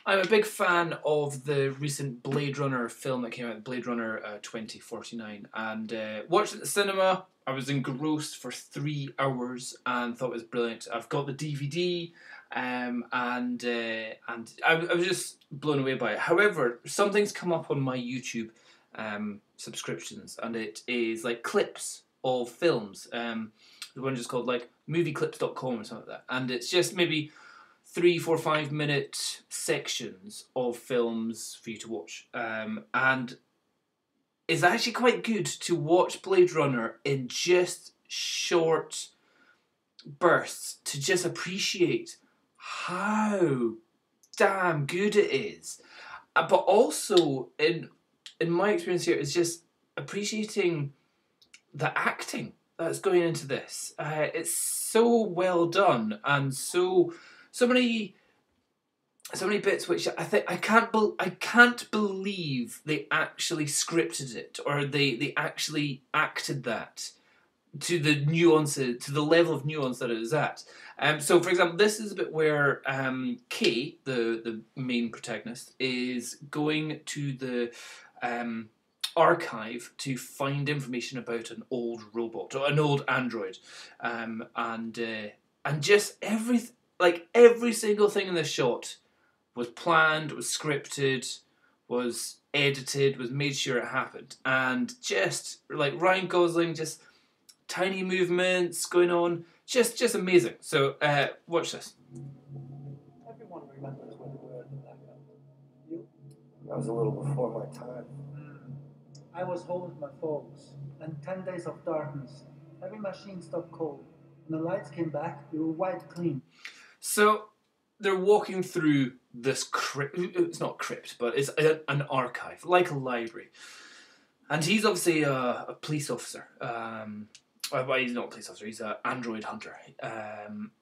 I'm a big fan of the recent Blade Runner film that came out, Blade Runner 2049, and watched it at the cinema. I was engrossed for 3 hours and thought it was brilliant. I've got the DVD, and I was just blown away by it. However, something's come up on my YouTube subscriptions, and it is like clips of films. The one just called like movieclips.com or something like that, and it's just maybe 3, 4, 5 minute sections of films for you to watch. And it's actually quite good to watch Blade Runner in just short bursts to just appreciate how damn good it is. But also, in my experience here, it's just appreciating the acting that's going into this. It's so well done, and so many bits which I can't believe they actually scripted it, or they actually acted that to the nuances, to the level of nuance that it is at. So, for example, this is a bit where Kay, the main protagonist, is going to the archive to find information about an old robot or an old android, and just every single thing in this shot was planned, was scripted, was edited, was made sure it happened, and just like Ryan Gosling, just tiny movements going on, just amazing. So watch this. Everyone remembers when we were at the blackout. You? I was a little before my time. I was home with my folks, and 10 days of darkness. Every machine stopped cold. When the lights came back, we were wiped clean. So they're walking through this crypt. It's not a crypt, but it's an archive, like a library. And he's obviously a police officer. Well, he's not a police officer. He's an android hunter,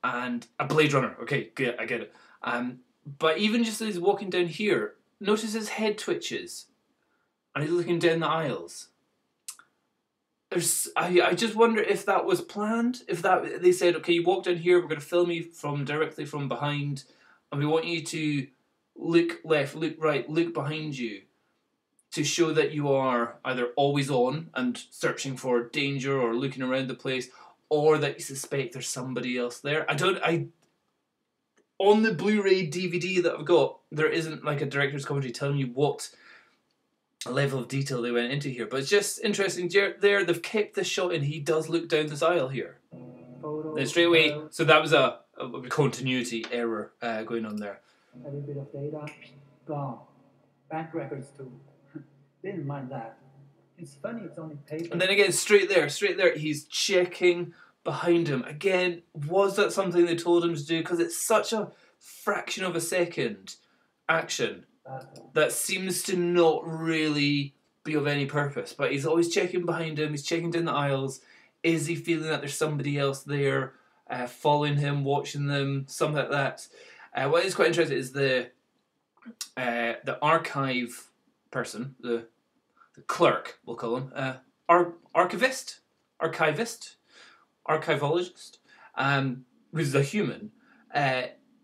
and a Blade Runner. Okay, I get it. But even just as he's walking down here, notice his head twitches, and he's looking down the aisles. I just wonder if that was planned. If that they said, okay, you walk down here, we're going to film you directly from behind, and we want you to look left, look right, look behind you, to show that you are either always on and searching for danger or looking around the place, or that you suspect there's somebody else there. On the Blu-ray DVD that I've got, there isn't like a director's commentary telling you what level of detail they went into here, but it's just interesting. There, they've kept this shot, and he does look down this aisle here. Then straight away, so that was a continuity error going on there. Every bit of data gone. Bank records too. Didn't mind that. It's funny, it's only paper. And then again, straight there, he's checking behind him. Again, was that something they told him to do? Because it's such a fraction of a second action that seems to not really be of any purpose. But he's always checking behind him, he's checking down the aisles. Is he feeling that there's somebody else there following him, watching them, something like that? What is quite interesting is the archive person, the clerk, we'll call him, archivologist, who's a human,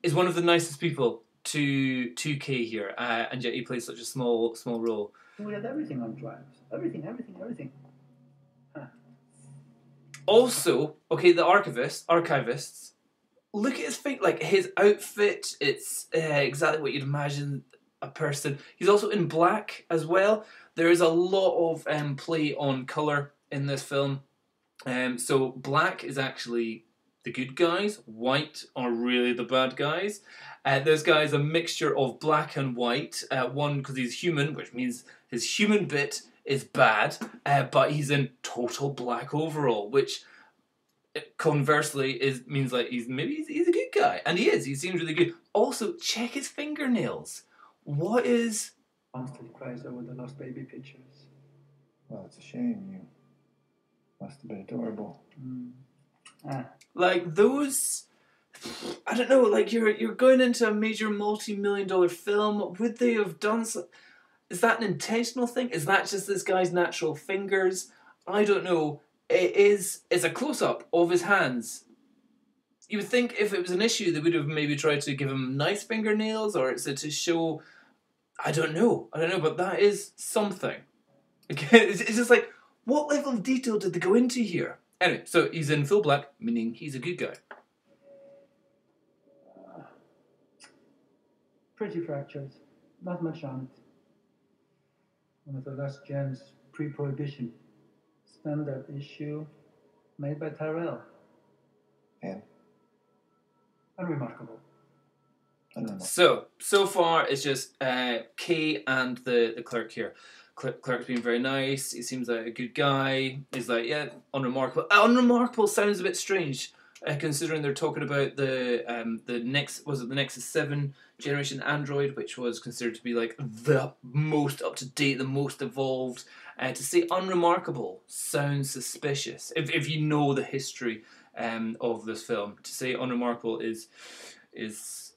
is one of the nicest people to Kay here, and yet he plays such a small role. We had everything on drives. Everything. Huh. Also, okay, the archivists, look at his face, like his outfit, it's exactly what you'd imagine a person. He's also in black as well. There is a lot of play on colour in this film. So black is actually the good guys, white are really the bad guys. This guy is a mixture of black and white. One, because he's human, which means his human bit is bad, but he's in total black overall, which conversely means like he's a good guy, and he is. He seems really good. Also, check his fingernails. What is? Constantly cries over the lost baby pictures. Well, it's a shame. You must have been adorable. Like those, I don't know. Like you're going into a major multi-million-dollar film. Would they have done so? Is that an intentional thing? Is that just this guy's natural fingers? I don't know. It's a close-up of his hands, you would think if it was an issue, they would have maybe tried to give him nice fingernails, or it's to show. I don't know, but that is something. Again, it's just like, what level of detail did they go into here? Anyway, so he's in full black, meaning he's a good guy. Pretty fractured. Not much on it. One of the last gens pre-prohibition. Standard issue made by Tyrell. And? Unremarkable. So far it's just Kay and the clerk here. Clerk's being very nice. He seems like a good guy. He's like, yeah, unremarkable. Unremarkable sounds a bit strange, considering they're talking about the Nexus 7 generation Android, which was considered to be like the most up to date, the most evolved. To say unremarkable sounds suspicious. If you know the history of this film, to say unremarkable is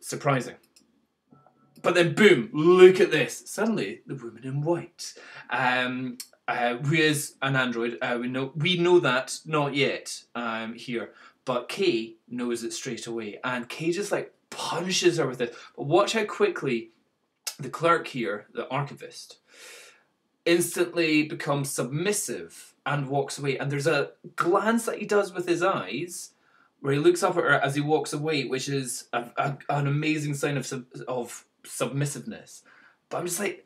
surprising. But then, boom! Look at this. Suddenly, the woman in white, who is an android. We know that not yet here, but Kay knows it straight away, and Kay just like punches her with it. But watch how quickly the clerk here, the archivist, instantly becomes submissive and walks away. And there's a glance that he does with his eyes, where he looks up at her as he walks away, which is an amazing sign of submissiveness. But I'm just like,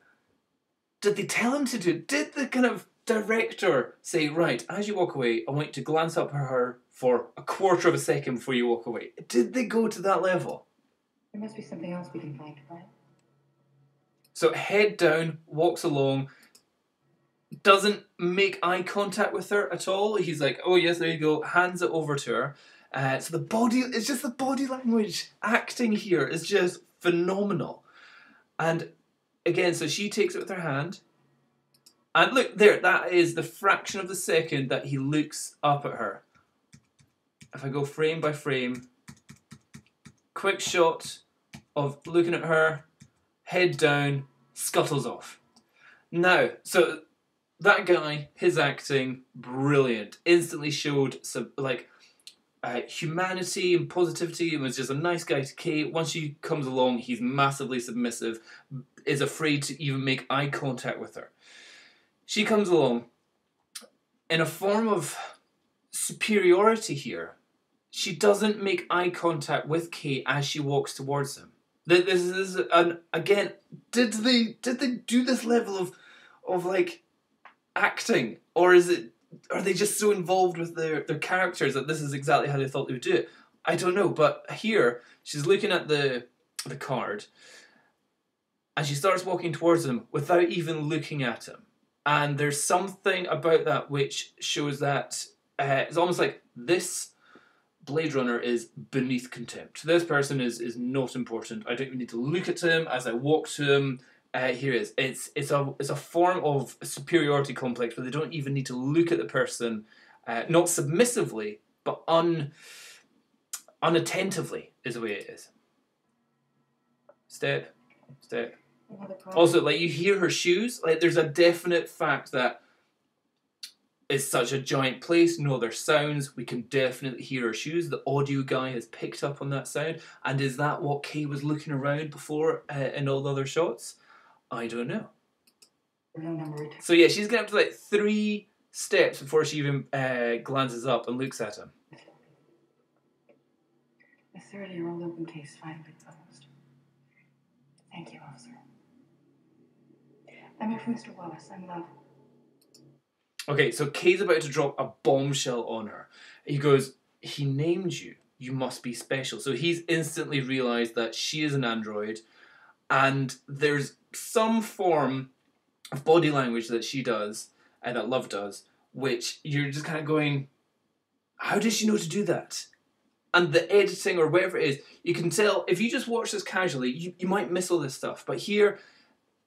did they tell him to do it? Did the kind of director say, right, as you walk away, I want you to glance up at her for a quarter of a second before you walk away? Did they go to that level? There must be something else we can find, right? So head down, walks along, doesn't make eye contact with her at all. He's like, oh yes, there you go, hands it over to her. So it's just the body language acting here is just phenomenal. And again, so she takes it with her hand. And look, there, that is the fraction of the second that he looks up at her. If I go frame by frame, quick shot of looking at her, head down, scuttles off. Now, so that guy, his acting, brilliant. Instantly showed some, like, humanity and positivity, and was just a nice guy to Kay. Once she comes along, he's massively submissive, is afraid to even make eye contact with her. She comes along in a form of superiority here. She doesn't make eye contact with Kay as she walks towards him. This is again, did they do this level of like acting, or are they just so involved with their characters that this is exactly how they thought they would do it? I don't know, but here she's looking at the card, and she starts walking towards him without even looking at him. And there's something about that which shows that it's almost like this Blade Runner is beneath contempt. This person is not important. I don't even need to look at him as I walk to him. Here it is. It's a form of superiority complex where they don't even need to look at the person, not submissively, but unattentively is the way it is. Step. Also, like, you hear her shoes. Like, there's a definite fact that it's such a giant place. No other sounds. We can definitely hear her shoes. The audio guy has picked up on that sound. And is that what Kay was looking around before in all the other shots? I don't know. So yeah, she's getting up to like 3 steps before she even glances up and looks at him. The 30-year-old open case finally closed. Thank you, officer. I'm here for Mr. Wallace. I'm Love. Okay, so Kay's about to drop a bombshell on her. He goes, he named you. You must be special. So he's instantly realised that she is an android, and there's some form of body language that she does, and that Love does, which you're just kind of going, how does she know to do that? And the editing or whatever it is, you can tell, if you just watch this casually, you might miss all this stuff. But here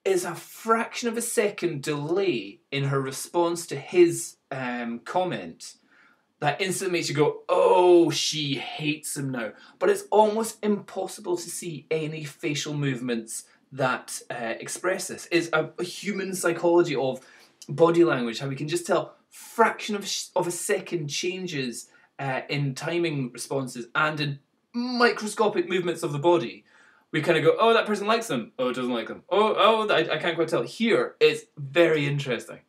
is a fraction of a second delay in her response to his comment that instantly makes you go, oh, she hates him now. But it's almost impossible to see any facial movements that express this. It's a human psychology of body language, how we can just tell fraction of a second changes in timing responses and in microscopic movements of the body, we kind of go, oh, that person likes them. Oh, doesn't like them. Oh, I can't quite tell. Here, it's very interesting.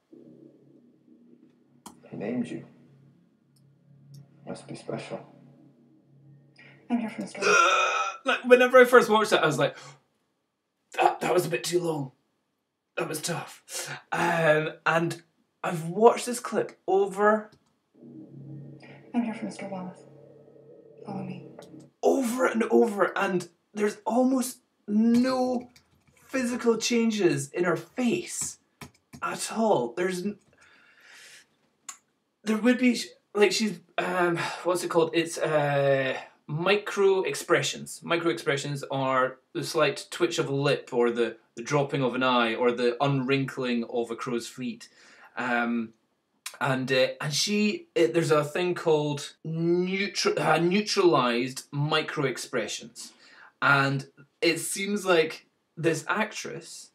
He named you. Must be special. I'm here for Mr. Like, whenever I first watched it, I was like, that was a bit too long. That was tough. And I've watched this clip over... I'm here for Mr. Wallace. Follow me. Over and over, and there's almost no physical changes in her face at all. There would be, like, she's, what's it called? It's micro expressions. Micro expressions are the slight twitch of a lip, or the dropping of an eye, or the unwrinkling of a crow's feet. And there's a thing called neutralized micro expressions, and it seems like this actress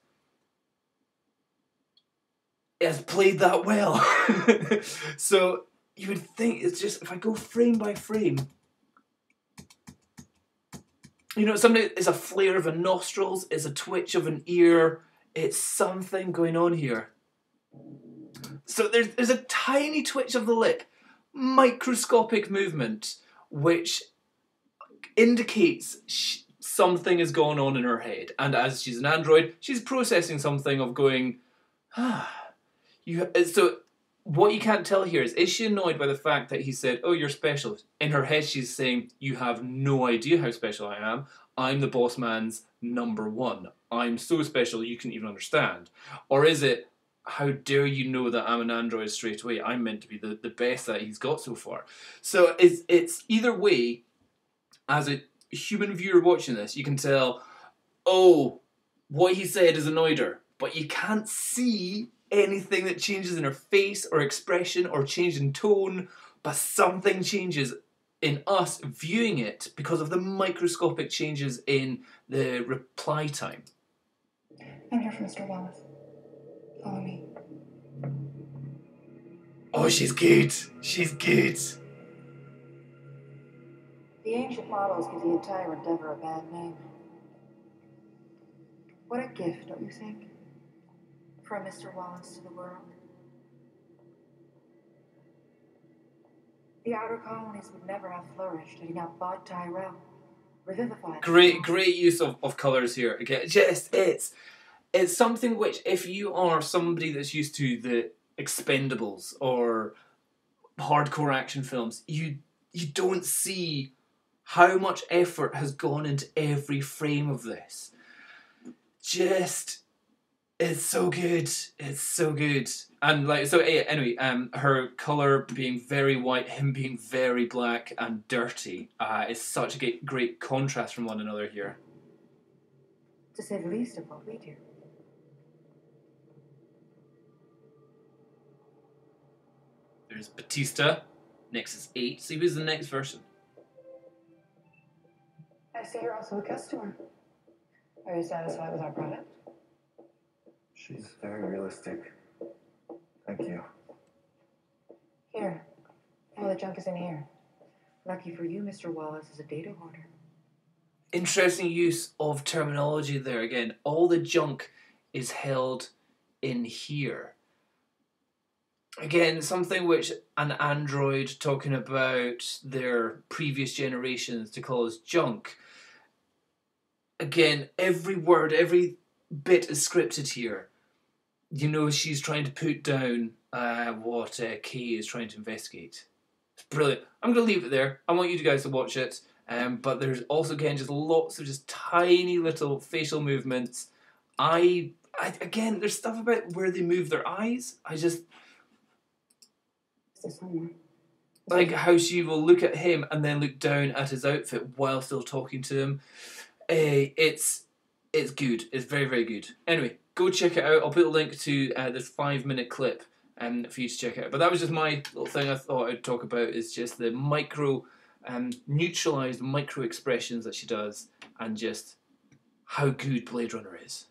has played that well. So you would think it's just, if I go frame by frame, you know, it's a flare of a nostrils, it's a twitch of an ear, it's something going on here. So there's a tiny twitch of the lip, microscopic movement, which indicates something is going on in her head. And as she's an android, she's processing something of going, So what you can't tell here is she annoyed by the fact that he said, oh, you're special? In her head, she's saying, you have no idea how special I am. I'm the boss man's number one. I'm so special you can't even understand. Or is it, how dare you know that I'm an android straight away? I'm meant to be the best that he's got so far. So it's either way, as a human viewer watching this, you can tell, oh, what he said has annoyed her. But you can't see anything that changes in her face or expression or change in tone, but something changes in us viewing it because of the microscopic changes in the reply time. I'm here for Mr. Wallace. Follow me. Oh, she's good. She's good. The ancient models give the entire endeavor a bad name. What a gift, don't you think? From Mr. Wallace to the world. The outer colonies would never have flourished had he not bought Tyrell, revivified. Great use of colours here. Again, just it's something which, if you are somebody that's used to the Expendables or hardcore action films, you don't see how much effort has gone into every frame of this. It's so good. It's so good. And anyway, her colour being very white, him being very black and dirty, is such a great contrast from one another here. To say the least of what we do. There's Batista. Next is 8. See who's the next version. I see you're also a customer. Are you satisfied with our product? She's very realistic. Thank you. Here. All the junk is in here. Lucky for you, Mr. Wallace is a data hoarder. Interesting use of terminology there again. All the junk is held in here. Again, something which an android talking about their previous generations to call as junk. Again, every word, every bit is scripted here. You know, she's trying to put down what Kay is trying to investigate. It's brilliant. I'm going to leave it there. I want you guys to watch it. But there's also, again, just lots of just tiny little facial movements. Again, there's stuff about where they move their eyes. Like how she will look at him and then look down at his outfit while still talking to him. It's good. It's very, very good. Anyway, go check it out. I'll put a link to this 5-minute clip for you to check out. But that was just my little thing I thought I'd talk about, is just the neutralised micro expressions that she does, and just how good Blade Runner is.